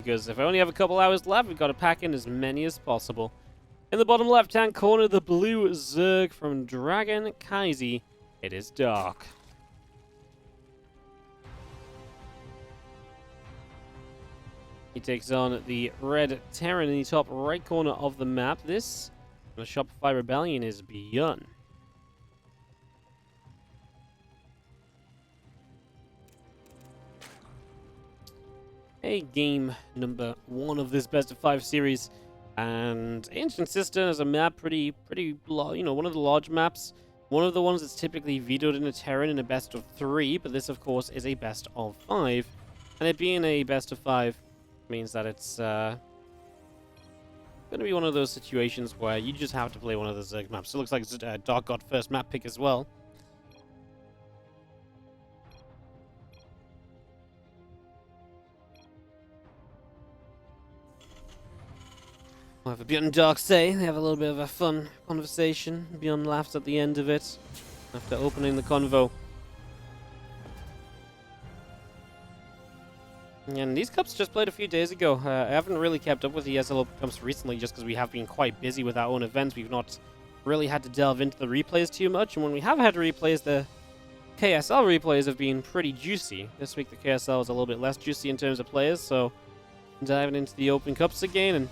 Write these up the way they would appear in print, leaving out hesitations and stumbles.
because if I only have a couple hours left, we've got to pack in as many as possible. In the bottom left-hand corner, the blue Zerg from Dragon Kaiser. It is dark. He takes on the red Terran in the top right corner of the map. This, the Shopify Rebellion, is ByuN. A game number 1 of this best of 5 series, and Ancient Cistern is a map pretty one of the large maps, one of the ones that's typically vetoed in a Terran in a best of 3, but this of course is a best of 5, and it being a best of 5 means that it's going to be one of those situations where you just have to play one of the Zerg maps. So it looks like Dark got first map pick as well. Whatever ByuN and Dark say, they have a little bit of a fun conversation. ByuN laughs at the end of it after opening the convo. And these cups just played a few days ago. I haven't really kept up with the ESL Open Cups recently just because we have been quite busy with our own events. We've not really had to delve into the replays too much. And when we have had replays, the KSL replays have been pretty juicy. This week the KSL was a little bit less juicy in terms of players, so diving into the Open Cups again, and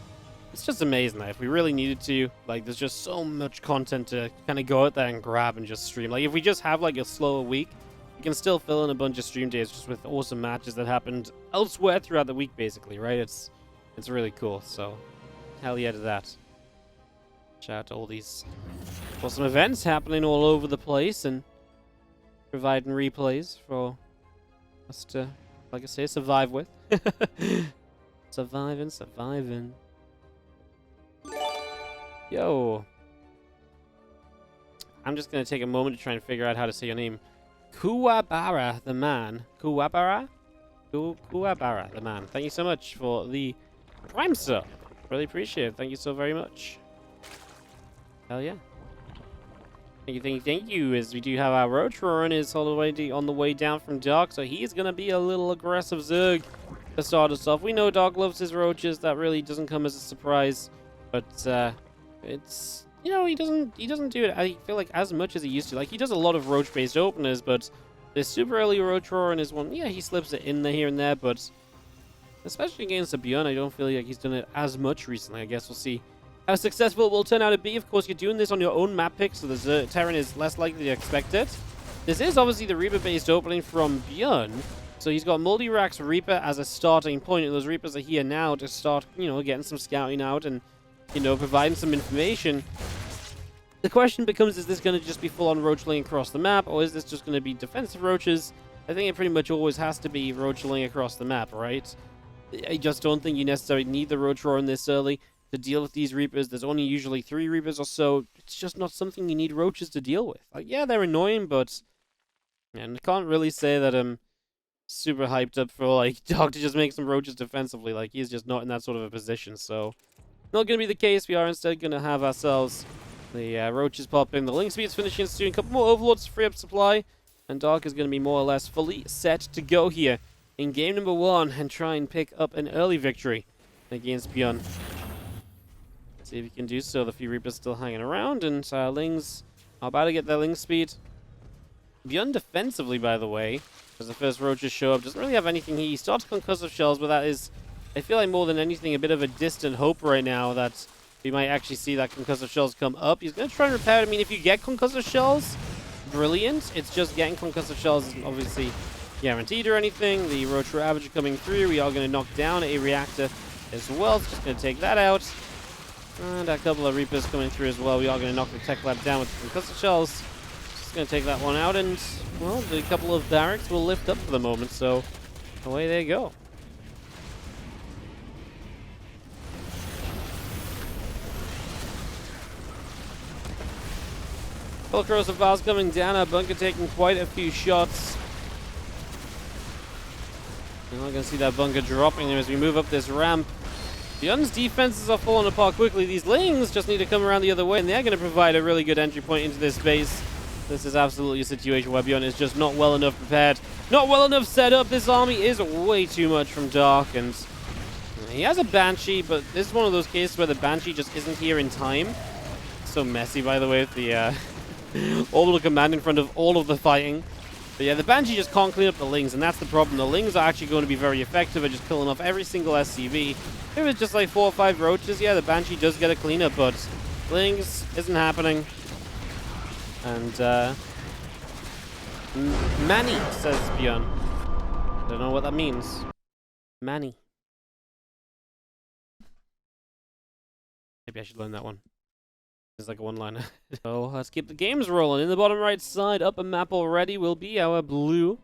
it's just amazing that if we really needed to, like, there's just so much content to kind of go out there and grab and just stream. Like, if we just have, like, a slower week, we can still fill in a bunch of stream days just with awesome matches that happened elsewhere throughout the week, basically, right? It's really cool, so hell yeah to that. Shout out to all these awesome events happening all over the place and providing replays for us to, like I say, survive with. Surviving. Yo. I'm just going to take a moment to try and figure out how to say your name. Kuwabara the man. Kuwabara the man. Thank you so much for the Prime sub. Really appreciate it. Thank you so very much. Hell yeah. Thank you. As we do have our Roach Roaring is all the way on the way down from Dark, so he's going to be a little aggressive Zerg to start us off. We know Dark loves his Roaches. That really doesn't come as a surprise. But, it's, you know, he doesn't do it, I feel like, as much as he used to. Like, he does a lot of Roach-based openers, but the super early Roach Roaring is one, yeah, he slips it in there here and there, but especially against the ByuN, I don't feel like he's done it as much recently. I guess we'll see how successful it will turn out to be. Of course, you're doing this on your own map pick, so the Terran is less likely to expect it. This is obviously the Reaper-based opening from ByuN, so he's got Multi-Rax Reaper as a starting point, and those Reapers are here now to start, you know, getting some scouting out and, you know, providing some information. The question becomes, is this going to just be full-on roachling across the map, or is this just going to be defensive roaches? I think it pretty much always has to be roachling across the map, right? I just don't think you necessarily need the Roach Roaring this early to deal with these Reapers. There's only usually 3 Reapers or so. It's just not something you need Roaches to deal with. Like, yeah, they're annoying, but man, I can't really say that I'm super hyped up for, like, Dog to just make some Roaches defensively. Like, he's just not in that sort of a position, so not going to be the case. We are instead going to have ourselves the Roaches pop in. The Link Speed's finishing soon. A couple more Overlords to free up supply. And Dark is going to be more or less fully set to go here in game number 1 and try and pick up an early victory against ByuN. See if he can do so. The few Reapers still hanging around, and Lings are about to get their Link Speed. ByuN defensively, by the way, as the first Roaches show up, doesn't really have anything. He starts Concussive Shells, but that is, I feel like more than anything, a bit of a distant hope right now that we might actually see that Concussive Shells come up. He's going to try and repair it. I mean, if you get Concussive Shells, brilliant. It's just getting Concussive Shells isn't obviously guaranteed or anything. The Roach Ravager coming through. We are going to knock down a reactor as well. It's just going to take that out. And a couple of Reapers coming through as well. We are going to knock the Tech Lab down with the Concussive Shells. Just going to take that one out, and, well, the couple of barracks will lift up for the moment, so away they go. Full Corrosive Vials coming down. Our bunker taking quite a few shots. We're not going to see that bunker dropping there as we move up this ramp. ByuN's defenses are falling apart quickly. These Lings just need to come around the other way, and they're going to provide a really good entry point into this base. This is absolutely a situation where ByuN is just not well enough prepared, not well enough set up. This army is way too much from Dark, and He has a Banshee, but this is one of those cases where the Banshee just isn't here in time. So messy, by the way, with the orbital command in front of all of the fighting. But yeah, the Banshee just can't clean up the Lings, and that's the problem. The Lings are actually going to be very effective at just killing off every single SCV. If it was just like 4 or 5 roaches, yeah, the Banshee does get a cleanup, but Lings isn't happening. And Manny, says ByuN. Don't know what that means. Manny. Maybe I should learn that one. It's like a one-liner. So let's keep the games rolling. In the bottom right side, up a map already, will be our blue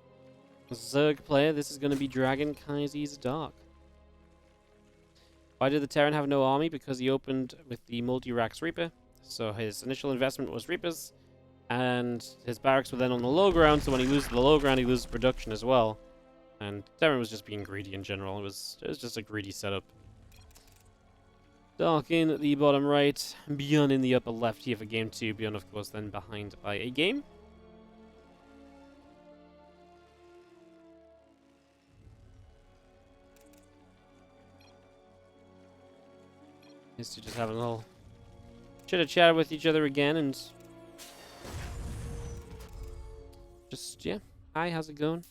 Zerg player. This is going to be Dragon Kaiser's Dark. Why did the Terran have no army? Because he opened with the multi-racks Reaper. So his initial investment was Reapers, and his barracks were then on the low ground, so when he loses the low ground, he loses production as well. And Terran was just being greedy in general. It was just a greedy setup. Dark in the bottom right, ByuN in the upper left here for game 2. ByuN, of course, then behind by a game. Is to just have a little chitter-chatter with each other again and just, yeah. Hi, how's it going?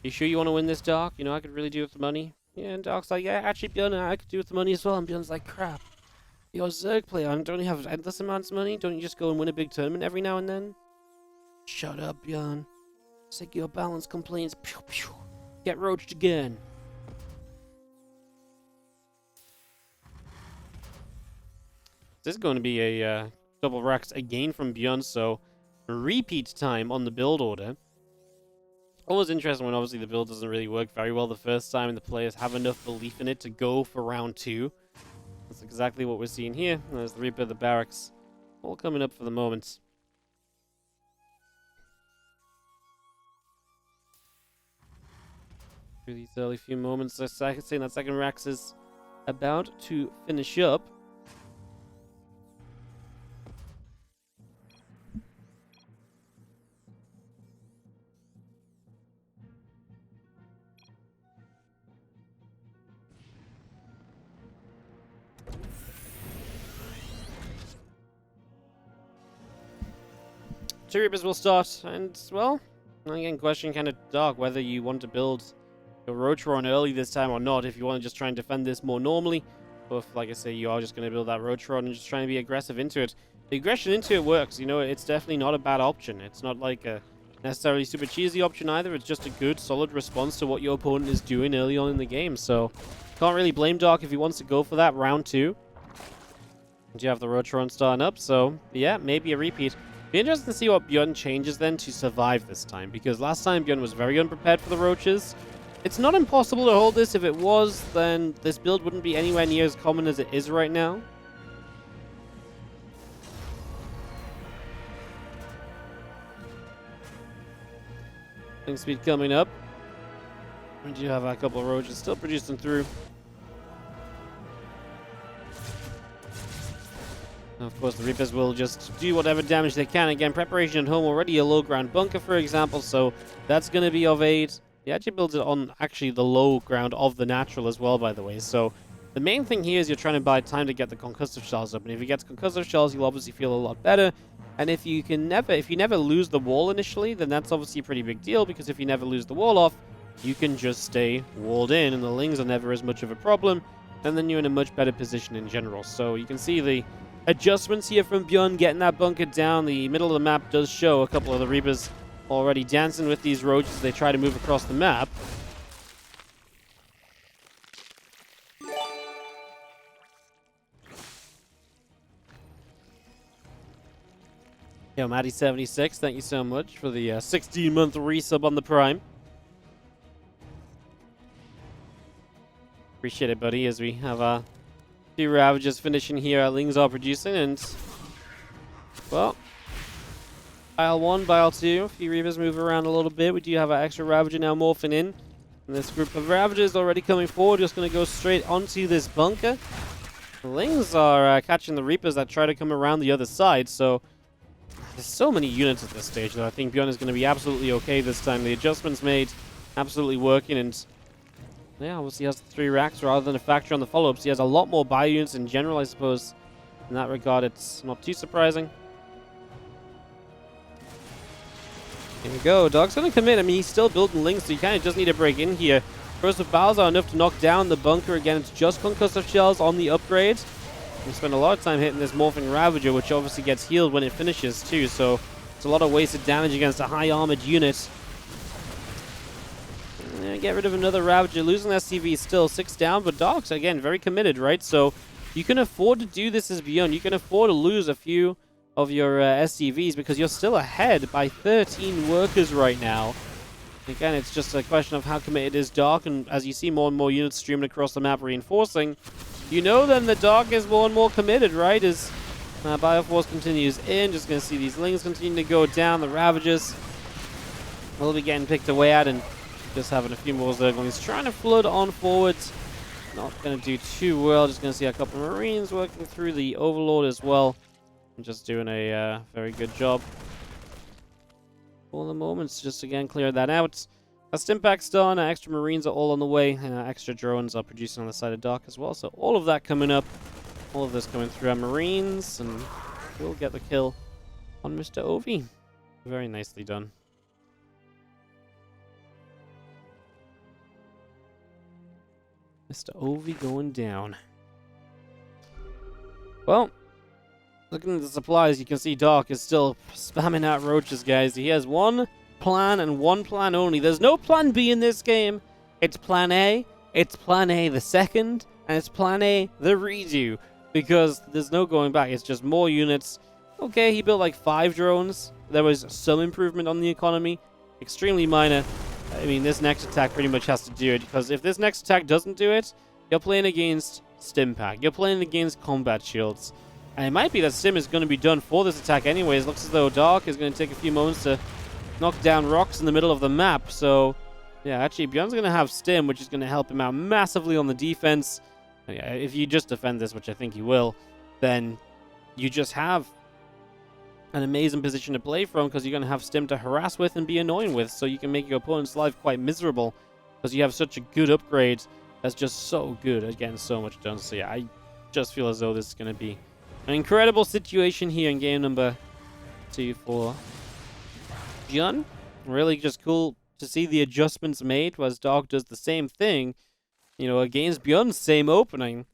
You sure you want to win this, Dark? You know, I could really do with the money. Yeah, and Dark's like, yeah, actually, ByuN, I could do with the money as well. And ByuN's like, crap. You're a Zerg player, and don't you have endless amounts of money? Don't you just go and win a big tournament every now and then? Shut up, ByuN. Sick your balance complaints. Pew, pew. Get roached again. This is going to be a double racks again from ByuN, so repeat time on the build order. Always interesting when obviously the build doesn't really work very well the first time and the players have enough belief in it to go for round 2. That's exactly what we're seeing here. There's the Reaper, the barracks, all coming up for the moment. Through these early few moments, saying that second racks is about to finish up. Two Reapers will start, and, well, again, question kind of Dark whether you want to build your Roach-Ron early this time or not, if you want to just try and defend this more normally, or if, like I say, you are just going to build that Roach-Ron and just trying to be aggressive into it. The aggression into it works, you know, it's definitely not a bad option. It's not like a necessarily super cheesy option either, it's just a good, solid response to what your opponent is doing early on in the game, so can't really blame Dark if he wants to go for that round 2. And you have the Roach-Ron starting up, so, yeah, maybe a repeat. Be interesting to see what ByuN changes then to survive this time, because last time ByuN was very unprepared for the roaches. It's not impossible to hold this. If it was, then this build wouldn't be anywhere near as common as it is right now. Thing speed coming up. We do have a couple of roaches still producing through. Of course, the Reapers will just do whatever damage they can. Again, preparation at home, already a low ground bunker, for example, so that's going to be of aid. He actually builds it on actually the low ground of the natural as well, by the way. So the main thing here is you're trying to buy time to get the concussive shells up, and if he gets concussive shells, you'll obviously feel a lot better. And if you never lose the wall initially, then that's obviously a pretty big deal, because if you never lose the wall off, you can just stay walled in, and the Lings are never as much of a problem, and then you're in a much better position in general. So you can see the adjustments here from ByuN, getting that bunker down. The middle of the map does show a couple of the Reapers already dancing with these roaches as they try to move across the map. Yo, Maddie76, thank you so much for the 16-month resub on the Prime. Appreciate it, buddy, as we have a few Ravagers finishing here. Our Lings are producing, and, well, Bile 1, Bile 2, a few Reavers move around a little bit. We do have an extra Ravager now morphing in. And this group of Ravagers already coming forward, just going to go straight onto this bunker. The Lings are catching the Reapers that try to come around the other side, so there's so many units at this stage that I think ByuN is going to be absolutely okay this time. The adjustments made absolutely working, and Yeah, obviously he has the 3 racks rather than a factory on the follow-ups. He has a lot more ByuNs in general, I suppose. In that regard, it's not too surprising. Here we go. Dog's going to commit. I mean, he's still building links, so he kind of just need to break in here. First with Bowser are enough to knock down the bunker again. It's just concussive shells on the upgrade. We spend a lot of time hitting this Morphing Ravager, which obviously gets healed when it finishes too, so it's a lot of wasted damage against a high armored unit. Get rid of another Ravager. Losing SCV is still 6 down, but Dogs, again, very committed, right? So you can afford to do this as ByuN. You can afford to lose a few of your SCVs because you're still ahead by 13 workers right now. Again, it's just a question of how committed is Dark, and as you see more and more units streaming across the map reinforcing, you know then the Dark is more and more committed, right? As Bioforce continues in, just going to see these Lings continue to go down. The Ravagers will be getting picked away at, and just having a few more Zerglings trying to flood on forwards. Not going to do too well. Just going to see a couple of Marines working through the Overlord as well. And just doing a very good job. For the moment, just again clear that out. A Stimpak's done. Extra Marines are all on the way. And extra drones are producing on the side of Dark as well. So all of that coming up. All of this coming through our Marines. And we'll get the kill on Mr. Ovi. Very nicely done. Mr. Ovi going down. Well, looking at the supplies, you can see Dark is still spamming out roaches, guys. He has one plan and one plan only. There's no plan B in this game. It's plan A, it's plan A the second, and it's plan A the redo. Because there's no going back. It's just more units. Okay, he built like 5 drones. There was some improvement on the economy. Extremely minor. I mean, this next attack pretty much has to do it, because if this next attack doesn't do it, you're playing against Stimpak. You're playing against combat shields. And it might be that Stim is going to be done for this attack anyways. Looks as though Dark is going to take a few moments to knock down rocks in the middle of the map. So, yeah, actually, ByuN's going to have Stim, which is going to help him out massively on the defense. Yeah, if you just defend this, which I think he will, then you just have an amazing position to play from, because you're going to have Stim to harass with and be annoying with, so you can make your opponent's life quite miserable because you have such a good upgrade that's just so good at getting so much done. So yeah, I just feel as though this is going to be an incredible situation here in game number 2 for ByuN. Really just cool to see the adjustments made as Dark does the same thing, you know, against ByuN's same opening.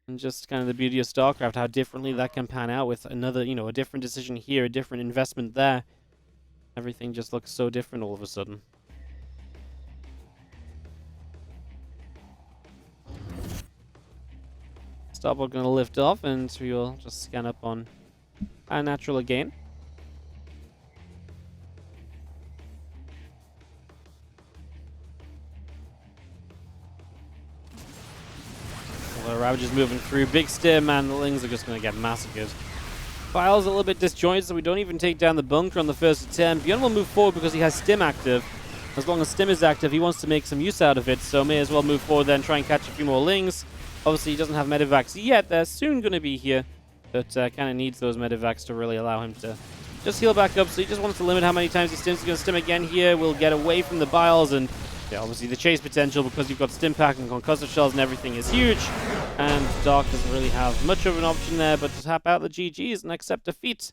And just kind of the beauty of StarCraft, how differently that can pan out with another, you know, a different decision here, a different investment there. Everything just looks so different all of a sudden. Starbot going to lift off, and we will just scan up on our natural again. The Ravager's moving through. Big Stim, and the Lings are just going to get massacred. File's a little bit disjointed, so we don't even take down the bunker on the first attempt. ByuN will move forward because he has Stim active. As long as Stim is active, he wants to make some use out of it, so may as well move forward then, try and catch a few more Lings. Obviously, he doesn't have Medivacs yet. They're soon going to be here, but kind of needs those Medivacs to really allow him to just heal back up. So he just wants to limit how many times he stims. He's going to stim again here. We'll get away from the Biles, and yeah, obviously the chase potential, because you've got Stimpak and concussive shells and everything, is huge. And Dark doesn't really have much of an option there, but to tap out the GGs and accept defeat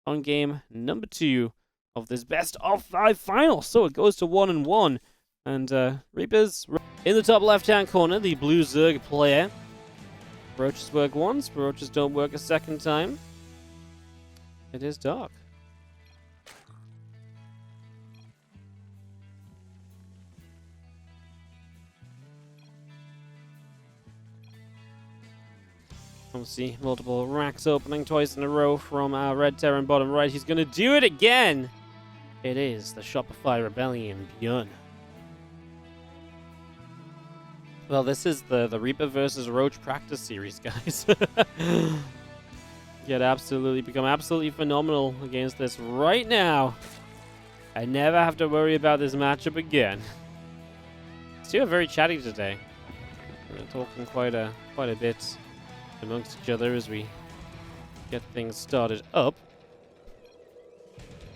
on game number 2 of this best of 5 final. So it goes to 1-1. And Reapers in the top left-hand corner, the blue Zerg player. Roaches work once, Roaches don't work a second time. It is Dark. Obviously, multiple racks opening twice in a row from our Red Terran bottom right. He's going to do it again. It is the Shopify Rebellion ByuN. Well, this is the Reaper versus Roach practice series, guys. Become absolutely phenomenal against this right now. I never have to worry about this matchup again. These two are very chatty today. We're talking quite a bit amongst each other as we get things started up.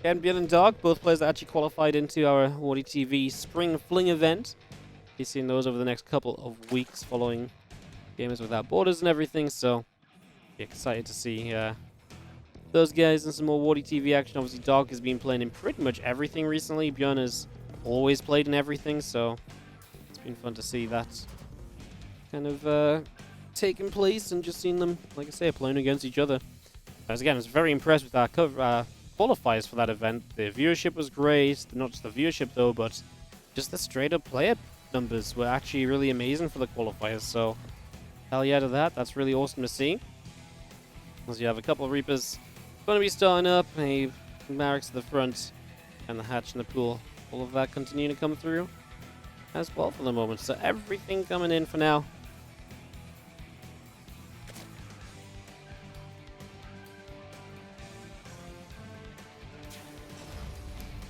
Again, ByuN and Dark, both players that actually qualified into our WardiTV Spring Fling event Be seeing those over the next couple of weeks following Gamers Without Borders and everything, so be excited to see those guys and some more WardiTV action. Obviously, Dog has been playing in pretty much everything recently. ByuN has always played in everything, so it's been fun to see that kind of taking place and just seeing them, like I say, playing against each other. As again, I was very impressed with our qualifiers for that event. The viewership was great. Not just the viewership though, but just the straight up player numbers were actually really amazing for the qualifiers. So hell yeah to that. That's really awesome to see. As you have a couple of Reapers going to be starting up, a Barracks at the front, and the hatch in the pool. All of that continuing to come through as well for the moment. So everything coming in for now.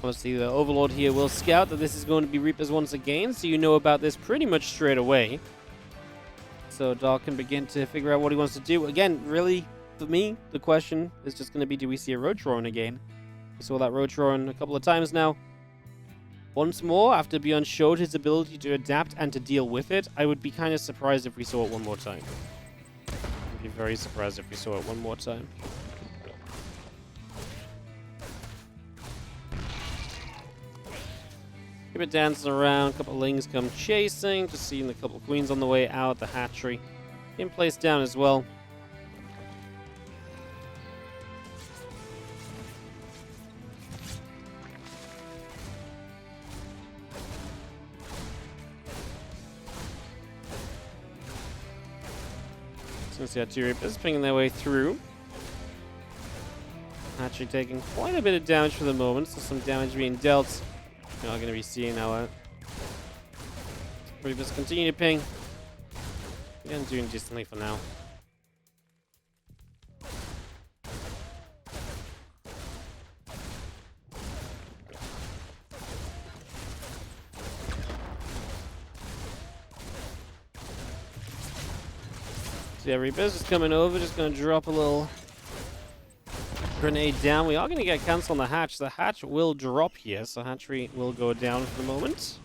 Obviously, the Overlord here will scout that this is going to be Reapers once again, so you know about this pretty much straight away. So Dark can begin to figure out what he wants to do. Again, really, for me, the question is just going to be, do we see a Roach Roaring again? We saw that Roach Roaring a couple of times now. Once more, after ByuN showed his ability to adapt and to deal with it, I would be kind of surprised if we saw it one more time. I'd be very surprised if we saw it one more time. Keep it dancing around, a couple of Lings come chasing, just seeing a couple of Queens on the way out, the hatchery in place down as well. Since the two Reapers pinging their way through. Hatchery taking quite a bit of damage for the moment, so some damage being dealt. We're not going to be seeing our Reapers continue to ping. Again, doing decently for now. So yeah, Reapers just coming over, just going to drop a little grenade down. We are going to get cancelled on the hatch. The hatch will drop here, so hatchery will go down for the moment.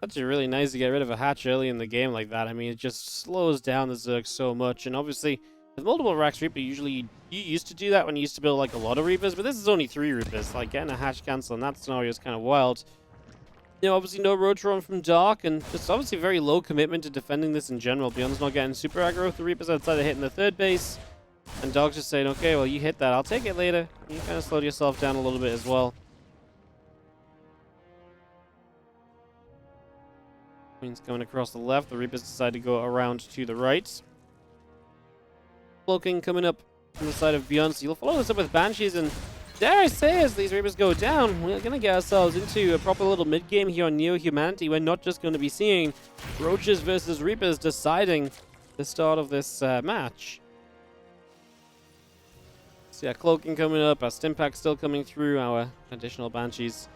Actually really nice to get rid of a hatch early in the game like that. I mean, it just slows down the Zerg so much, and obviously with multiple racks Reaper, you used to do that when you used to build like a lot of Reapers, but this is only 3 Reapers. Like, getting a hatch cancel in that scenario is kind of wild. You know, obviously no Roach Roaring from Dark, and just obviously very low commitment to defending this in general. ByuN's not getting super aggro with the Reapers outside of hitting the 3rd base, and Dark's just saying, okay, well, you hit that, I'll take it later. You kind of slowed yourself down a little bit as well. Queen's coming across the left, the Reapers decide to go around to the right. Cloaking coming up from the side of ByuN, so you'll follow this up with Banshees, and dare I say, as these Reapers go down, we're going to get ourselves into a proper little mid-game here on Neo Humanity. We're not just going to be seeing Roaches versus Reapers deciding the start of this match. So yeah, Cloaking coming up, our Stimpack still coming through, our additional Banshees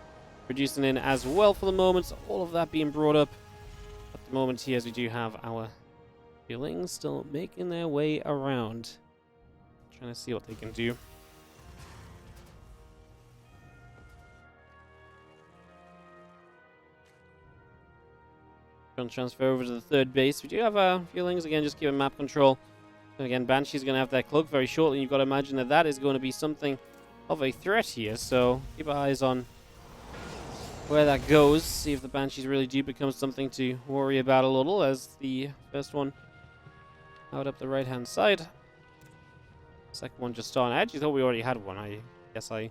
reducing in as well for the moment, so all of that being brought up at the moment here, as we do have our Feelings still making their way around. Trying to see what they can do. Trying to transfer over to the 3rd base. We do have our Feelings, again, just giving map control. And again, Banshee's going to have that cloak very shortly. You've got to imagine that that is going to be something of a threat here. So keep our eyes on where that goes. See if the Banshees really do become something to worry about a little, as the first one out up the right-hand side. Second one just starting. I actually thought we already had one. I guess I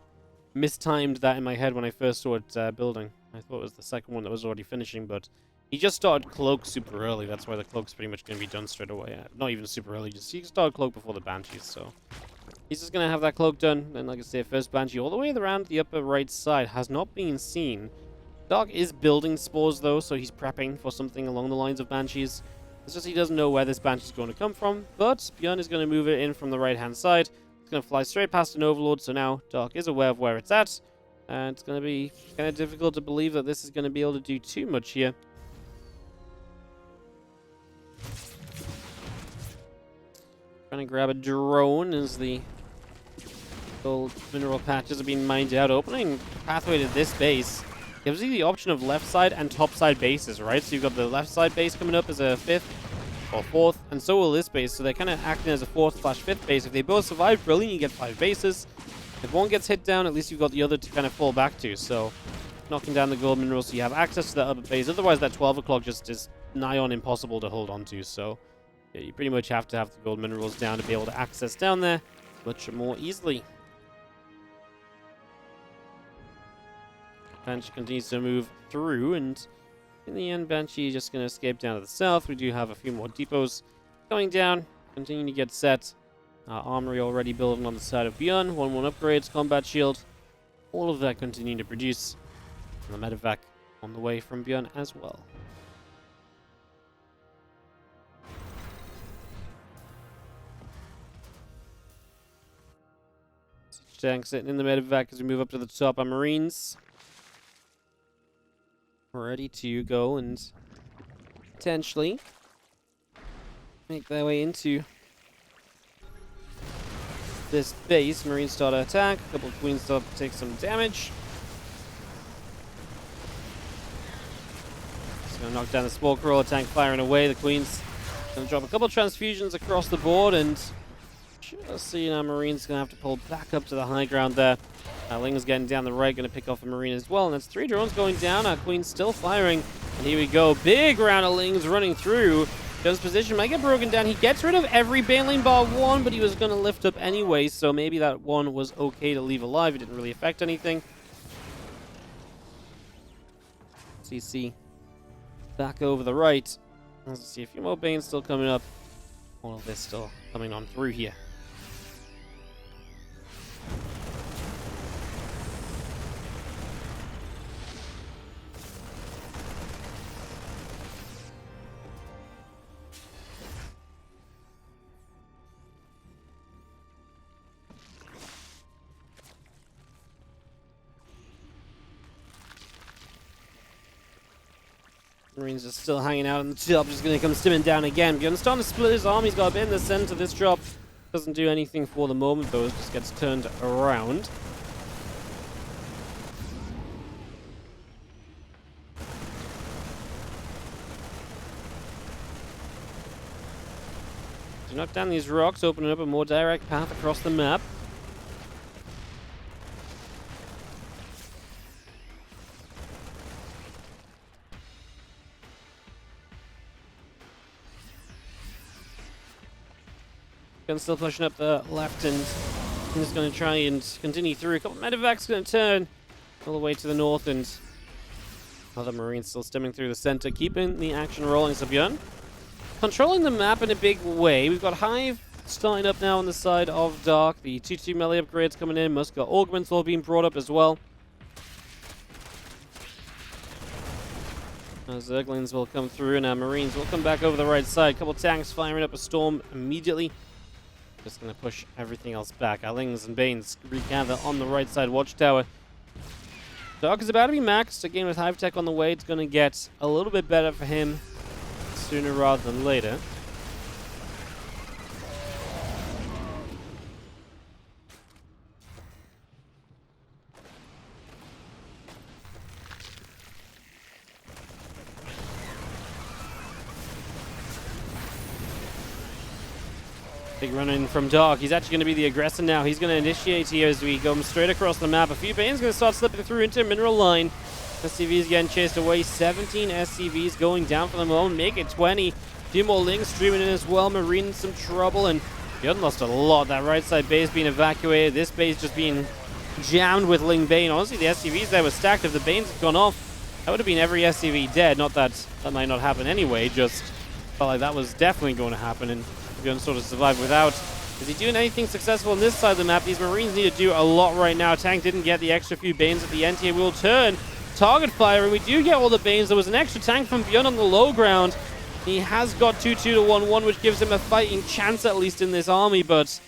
mistimed that in my head when I first saw it building. I thought it was the second one that was already finishing, but he just started Cloak super early. That's why the Cloak's pretty much going to be done straight away. Not even super early, just he started Cloak before the Banshees, so he's just going to have that Cloak done. And like I say, first Banshee all the way around the upper right side has not been seen. Dark is building spores though, so he's prepping for something along the lines of Banshees. It's just he doesn't know where this Banshee is going to come from, but ByuN is going to move it in from the right-hand side. It's going to fly straight past an Overlord, so now Dark is aware of where it's at. And it's going to be kind of difficult to believe that this is going to be able to do too much here. Trying to grab a drone as the gold mineral patches are being mined out. Opening pathway to this base gives you the option of left side and top side bases, right? So you've got the left side base coming up as a 5th or 4th, and so will this base. So they're kind of acting as a 4th/5th base. If they both survive, brilliant, you get 5 bases. If one gets hit down, at least you've got the other to kind of fall back to. So knocking down the gold minerals so you have access to that upper base. Otherwise, that 12 o'clock just is nigh on impossible to hold on to. So yeah, you pretty much have to have the gold minerals down to be able to access down there much more easily. Banshee continues to move through, and in the end, Banshee is just going to escape down to the south. We do have a few more depots going down, continuing to get set. Armory already building on the side of ByuN. 1-1 upgrades, combat shield. All of that continuing to produce. And the medevac on the way from ByuN as well. Siege tank sitting in the medevac as we move up to the top. Our Marines ready to go and potentially make their way into this base. Marines start to attack. A couple of Queens start to take some damage. Just gonna knock down the Spore Crawler tank, firing away. The Queens gonna drop a couple of transfusions across the board, and just seeing our Marines gonna have to pull back up to the high ground there. Ling's getting down the right, gonna pick off a Marine as well, and that's 3 drones going down. Our Queen's still firing, and here we go. Big round of Lings running through. His position might get broken down. He gets rid of every Baneling bar 1, but he was going to lift up anyway, so maybe that 1 was okay to leave alive. It didn't really affect anything. CC back over the right. Let's see a few more Banes still coming up. All of this still coming on through here. Marines are still hanging out on the top, just going to come stimming down again. ByuN starting to split his army. He's got a bit in the center. This drop doesn't do anything for the moment, though. It just gets turned around. To knock down these rocks, opening up a more direct path across the map. ByuN still pushing up the left, and he's going to try and continue through. A couple of medevacs going to turn all the way to the north, and other Marines still stemming through the center, keeping the action rolling. So ByuN controlling the map in a big way. We've got Hive starting up now on the side of Dark. The 2-2 melee upgrades coming in. Musket augments all being brought up as well. Zerglings will come through, and our Marines will come back over the right side. A couple tanks firing up a storm immediately. Just going to push everything else back. Our Lings and Banes regather on the right side watchtower. Dark is about to be maxed. Again, with Hive Tech on the way, it's going to get a little bit better for him sooner rather than later. Big run in from Dark. He's actually going to be the aggressor now. He's going to initiate here as we go straight across the map. A few Banes going to start slipping through into mineral line. SCVs getting chased away. 17 SCVs going down for the moment. Make it 20. A few more Lings streaming in as well. Marine in some trouble, and ByuN lost a lot. That right side base being evacuated. This base just being jammed with Ling Bane. Honestly, the SCVs there were stacked. If the Banes had gone off, that would have been every SCV dead. Not that that might not happen anyway. Just felt like that was definitely going to happen, and ByuN sort of survived without. Is he doing anything successful on this side of the map? These Marines need to do a lot right now. Tank didn't get the extra few Banes at the end here. We'll turn target fire, and we do get all the Banes. There was an extra tank from ByuN on the low ground. He has got 2-2 to 1-1, which gives him a fighting chance at least in this army, but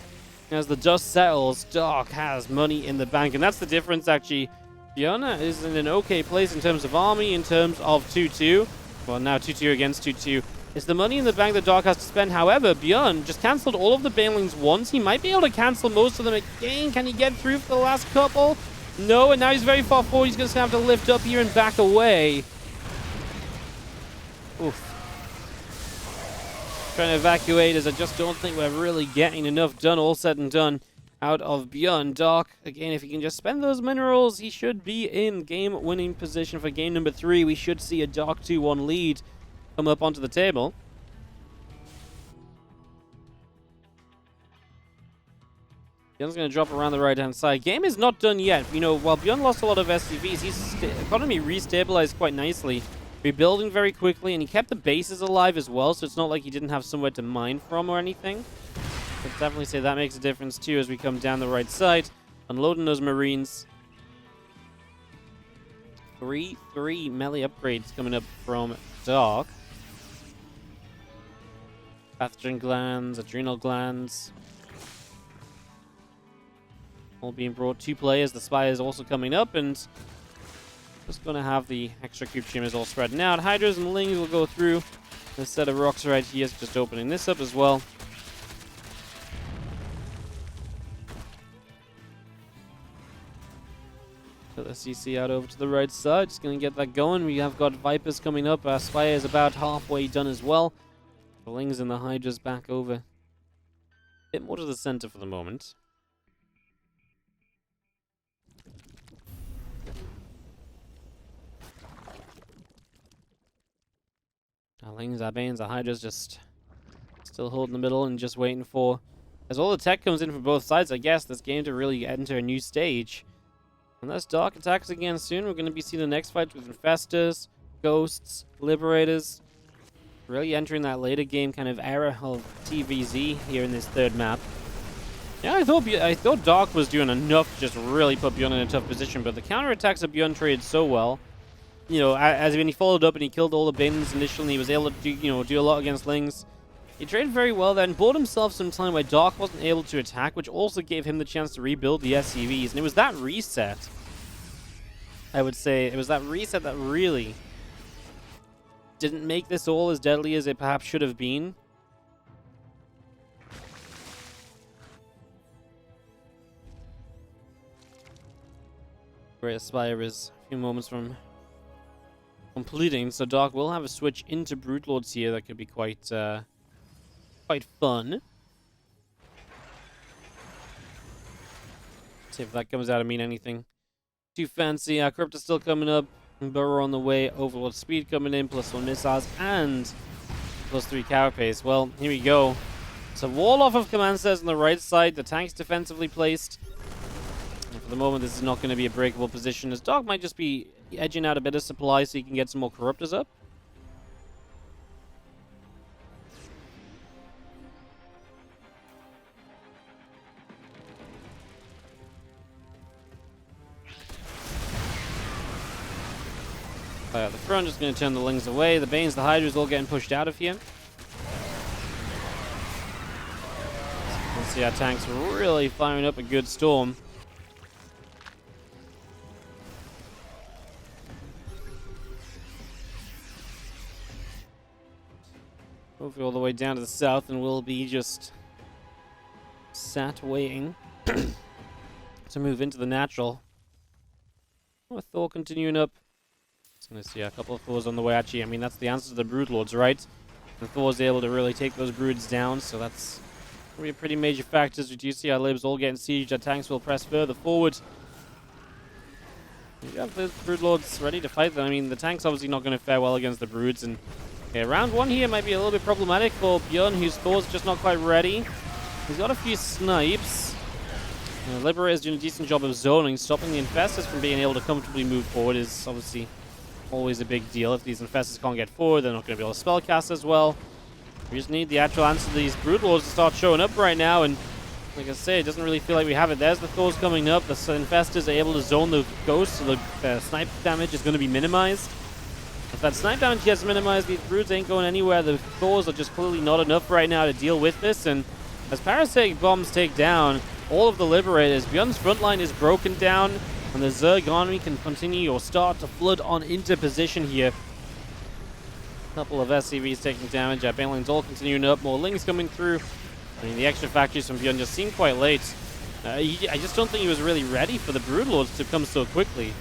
as the dust settles, Dark has money in the bank, and that's the difference actually. ByuN is in an okay place in terms of army, in terms of 2-2. Well, now 2-2 against 2-2. It's the money in the bank that Dark has to spend. However, ByuN just cancelled all of the banelings once. He might be able to cancel most of them again. Can he get through for the last couple? No, and now he's very far forward. He's going to have to lift up here and back away. Oof. Trying to evacuate, as I just don't think we're really getting enough done, all said and done, out of ByuN. Dark, again, if he can just spend those minerals, he should be in game-winning position for game number 3. We should see a Dark 2-1 lead come up onto the table. ByuN's going to drop around the right-hand side. Game is not done yet. You know, while ByuN lost a lot of SCVs, his economy restabilized quite nicely, rebuilding very quickly, and he kept the bases alive as well, so it's not like he didn't have somewhere to mine from or anything. I'd definitely say that makes a difference too as we come down the right side, unloading those Marines. 3 melee upgrades coming up from Dark. Pathogen glands, adrenal glands. All being brought to play as the Spire is also coming up, and just going to have the extra cube shimmers all spreading out. Hydras and Lings will go through this set of rocks right here, just opening this up as well. Put the CC out over to the right side, just going to get that going. We have got Vipers coming up. Our Spire is about halfway done as well. The Lings and the Hydras back over a bit more to the center for the moment. Our Lings, our Banes, our Hydras just still holding the middle and just waiting for, as all the tech comes in from both sides, I guess, this game to really enter a new stage. Unless Dark attacks again soon, we're going to be seeing the next fight with Infestors, Ghosts, Liberators. Really entering that later game kind of era of TVZ here in this third map. Yeah, I thought Dark was doing enough to just really put ByuN in a tough position, but the counterattacks that ByuN traded so well. You know, as when he followed up and he killed all the Banes initially, he was able to do a lot against Lings. He traded very well there and bought himself some time where Dark wasn't able to attack, which also gave him the chance to rebuild the SCVs. And it was that reset, I would say, it was that reset that really didn't make this all as deadly as it perhaps should have been. Great Spire is a few moments from completing, so Dark will have a switch into Broodlords here that could be quite fun. See if that comes out to mean anything too fancy. Crypto's still coming up. Burrow on the way. Overlord speed coming in. +1 missiles and +3 carapace. Well, here we go. So wall off of command centers on the right side. The tank's defensively placed. And for the moment, this is not going to be a breakable position, as Dark might just be edging out a bit of supply so you can get some more corruptors up. At the front, just going to turn the Lings away. The Banes, the Hydras all getting pushed out of here. You can see our tanks really firing up a good storm. Hopefully all the way down to the south, and we'll be just sat waiting to move into the natural. Oh, Thor continuing up. Just going to see a couple of Thors on the way. Actually, I mean, that's the answer to the Broodlords, right? And Thor's able to really take those Broods down, so that's going to be a pretty major factor. As we do see our Libs all getting sieged, our tanks will press further forward. You have the Broodlords ready to fight them. I mean, the tank's obviously not going to fare well against the Broods, and okay, round 1 here might be a little bit problematic for ByuN, whose Thor's just not quite ready. He's got a few snipes. Liberator's doing a decent job of zoning. Stopping the Infestors from being able to comfortably move forward is obviously always a big deal. If these Infestors can't get forward, they're not going to be able to spellcast as well. We just need the actual answer to these Broodlords to start showing up right now, and like I say, it doesn't really feel like we have it. There's the Thors coming up. The Infestors are able to zone the Ghosts, so the snipe damage is going to be minimized. If that snipe damage gets minimized, these Broods ain't going anywhere. The Thors are just clearly not enough right now to deal with this, and as parasitic bombs take down all of the Liberators, ByuN's front line is broken down, and the Zerg army can continue or start to flood on into position here. Couple of SCVs taking damage. Banelands all continuing up. More Lings coming through. I mean, the extra factories from ByuN just seemed quite late. I just don't think he was really ready for the Broodlords to come so quickly.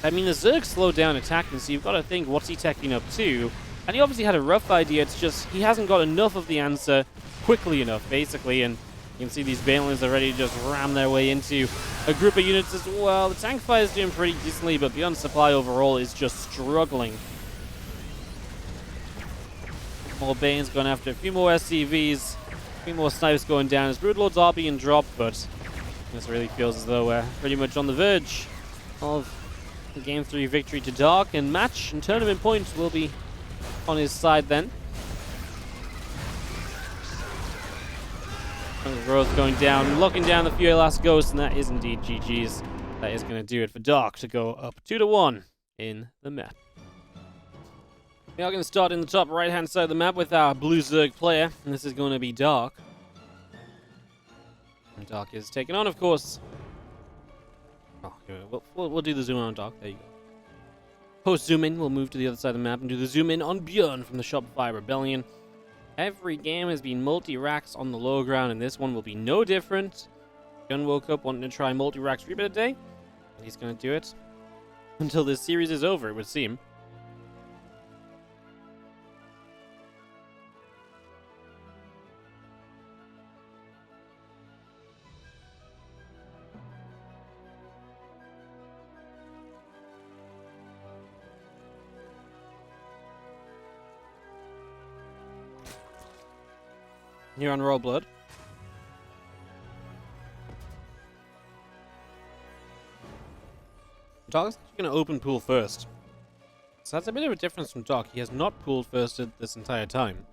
I mean, the Zerg slowed down attacking, so you've got to think, what's he teching up to? And he obviously had a rough idea. It's just he hasn't got enough of the answer quickly enough, basically. And you can see these Banelands are ready to just ram their way into a group of units as well. The tank fire is doing pretty decently, but ByuN's supply overall is just struggling. More Banes going after a few more SCVs, a few more snipers going down as Broodlords are being dropped, but this really feels as though we're pretty much on the verge of a Game 3 victory to Dark, and match and tournament points will be on his side then. Growth going down, locking down the few last ghosts, and that is indeed GG's. That is going to do it for Dark to go up 2-1 in the map. We are going to start in the top right-hand side of the map with our blue Zerg player, and this is going to be Dark. And Dark is taken on, of course. Oh, we'll do the zoom in on Dark. There you go. Post zoom in, we'll move to the other side of the map and do the zoom in on ByuN from the Shopify Rebellion. Every game has been multi-racks on the low ground, and this one will be no different. ByuN woke up wanting to try multi-racks repeat a day, and he's going to do it until this series is over, it would seem. Here on Royal Blood. Dark's going to open pool first. So that's a bit of a difference from Dark. He has not pooled first this entire time.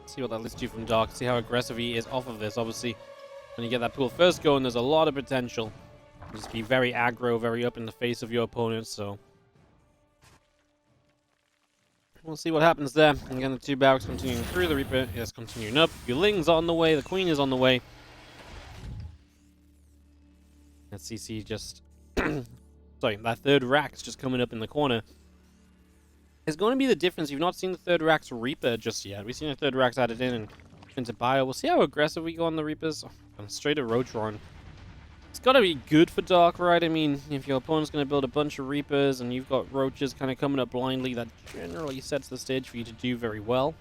See what that leads to from Dark. See how aggressive he is off of this. Obviously, when you get that pool first going, there's a lot of potential. Just be very aggro, very up in the face of your opponent, so we'll see what happens there. Again, the two barracks continuing through, the Reaper is continuing up. Ling's on the way, the Queen is on the way. That CC just sorry, that third rack's just coming up in the corner. It's going to be the difference. You've not seen the third rack's Reaper just yet. We've seen the third rack's added in and into bio. We'll see how aggressive we go on the Reapers. Straight at Roachron. It's got to be good for Dark, right? I mean, if your opponent's going to build a bunch of Reapers and you've got Roaches kind of coming up blindly, that generally sets the stage for you to do very well.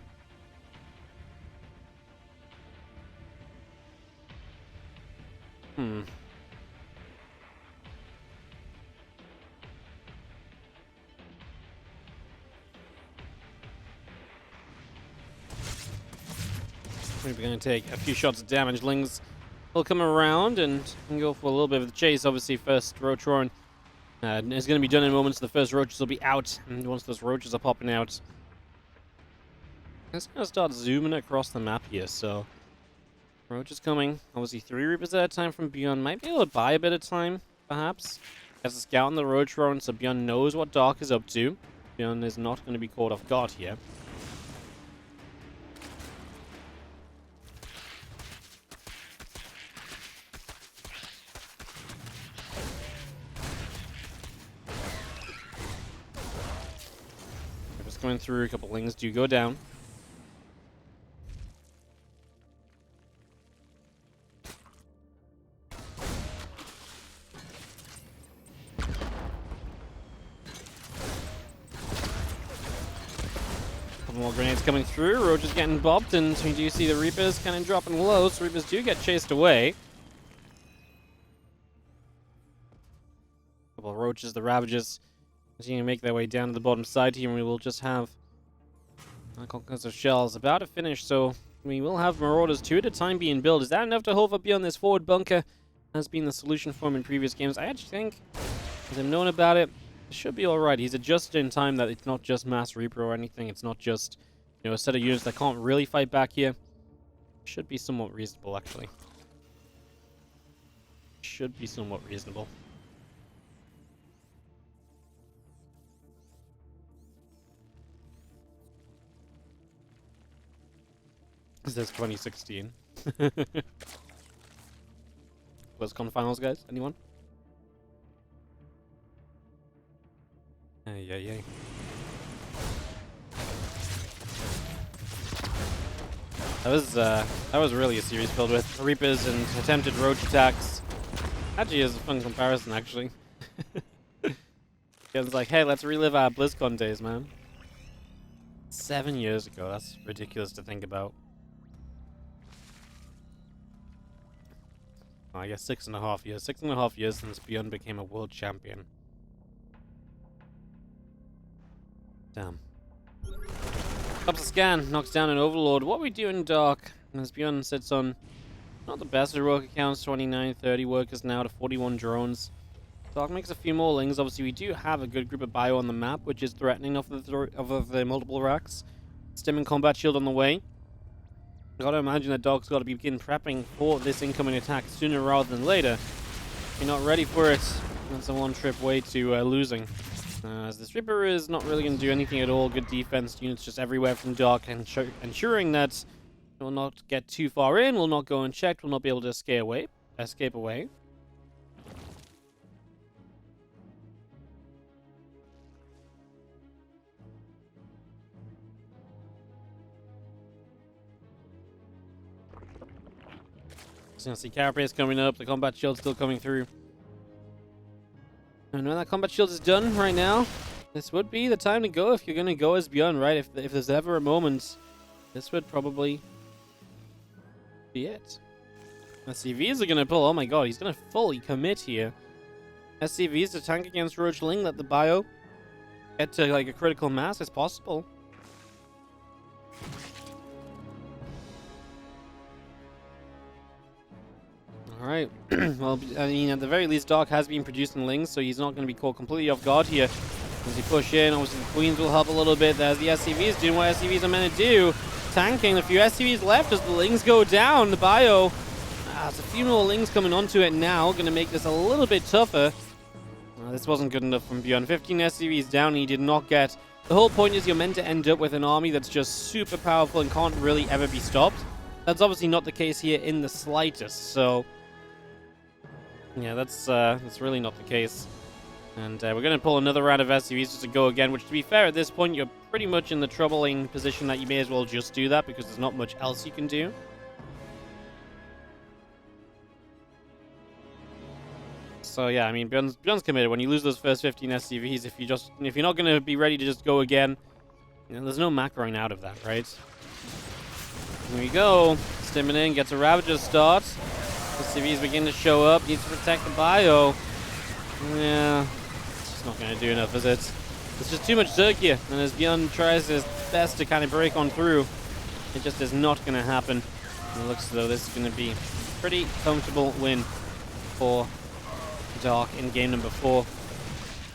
We're going to take a few shots of damage. Lings will come around and go for a little bit of the chase. Obviously, first Roachron is going to be done in moments. The first Roaches will be out, and once those Roaches are popping out, it's going to start zooming across the map here. So, Roaches coming. Obviously, 3 Reapers at a time from ByuN. Might be able to buy a bit of time, perhaps. Has a scout on the Roachron, so ByuN knows what Dark is up to. ByuN is not going to be caught off guard here. Going through, a couple Lings do go down. Couple more grenades coming through. Roach is getting bopped, and we do see the Reapers kind of dropping low, so Reapers do get chased away. Couple of Roaches, the Ravages, continue to make their way down to the bottom side here, and we will just have Conquest of Shells about to finish, so we will have Marauders 2 at a time being built. Is that enough to hold up ByuN? This forward bunker has been the solution for him in previous games. I actually think, as I've known about it, it should be alright. He's adjusted in time that it's not just Mass Reaper or anything. It's not just, you know, a set of units that can't really fight back here. Should be somewhat reasonable, actually. Should be somewhat reasonable. This is 2016. BlizzCon finals, guys? Anyone? Yeah. That was really a series filled with Reapers and attempted roach attacks. Actually, is a fun comparison, actually. It's like, hey, let's relive our BlizzCon days, man. 7 years ago. That's ridiculous to think about. Oh, I guess 6.5 years. 6.5 years since ByuN became a world champion. Damn. Pops a scan, knocks down an overlord. What are we doing, Dark? As ByuN sits on not the best heroic accounts, 29, 30 workers now to 41 drones. Dark makes a few more lings. Obviously, we do have a good group of bio on the map, which is threatening off the multiple racks. Stim and combat shield on the way. Gotta imagine that Dark's got to begin prepping for this incoming attack sooner rather than later. If you're not ready for it, that's a one-trip way to losing. As this Reaper is not really going to do anything at all. Good defense units just everywhere from Dark, ensuring that it will not get too far in, will not go unchecked, will not be able to escape away. So you see Carapace coming up, the combat shield still coming through. And when that combat shield is done right now, this would be the time to go if you're going to go as ByuN, right? If there's ever a moment, this would probably be it. SCVs are going to pull. Oh my god, he's going to fully commit here. SCVs to tank against Roach Ling, let the bio get to like a critical mass as possible. Alright, well, I mean, at the very least, Dark has been producing lings, so he's not going to be caught completely off guard here. As he push in, obviously the Queens will help a little bit. There's the SCVs doing what SCVs are meant to do. Tanking, a few SCVs left as the lings go down. The bio, there's a few more lings coming onto it now, going to make this a little bit tougher. This wasn't good enough from ByuN. 15 SCVs down, he did not get. The whole point is you're meant to end up with an army that's just super powerful and can't really ever be stopped. That's obviously not the case here in the slightest, so... yeah, that's really not the case. And we're going to pull another round of SCVs just to go again, which, to be fair, at this point, you're pretty much in the troubling position that you may as well just do that, because there's not much else you can do. So, yeah, I mean, ByuN's committed. When you lose those first 15 SCVs, if you're not going to be ready to just go again, you know, there's no macroing out of that, right? Here we go. Stimming in, gets a Ravager start. SCVs begin to show up. Needs to protect the bio. Yeah, it's just not going to do enough, is it? It's just too much Zerg here. And as ByuN tries his best to kind of break on through, it just is not going to happen. And it looks as though this is going to be a pretty comfortable win for Dark in game number 4.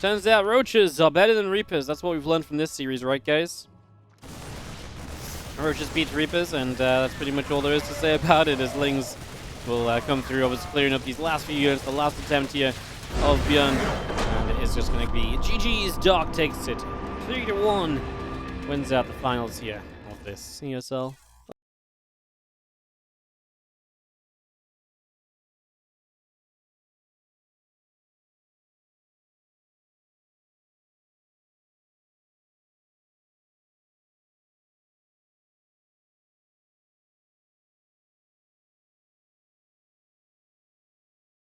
Turns out Roaches are better than Reapers. That's what we've learned from this series, right, guys? Roaches beat Reapers, and that's pretty much all there is to say about it, as Lings will come through, obviously clearing up these last few units, the last attempt here of ByuN, and it is just going to be GG's. Dark takes it 3-1, wins out the finals here of this ESL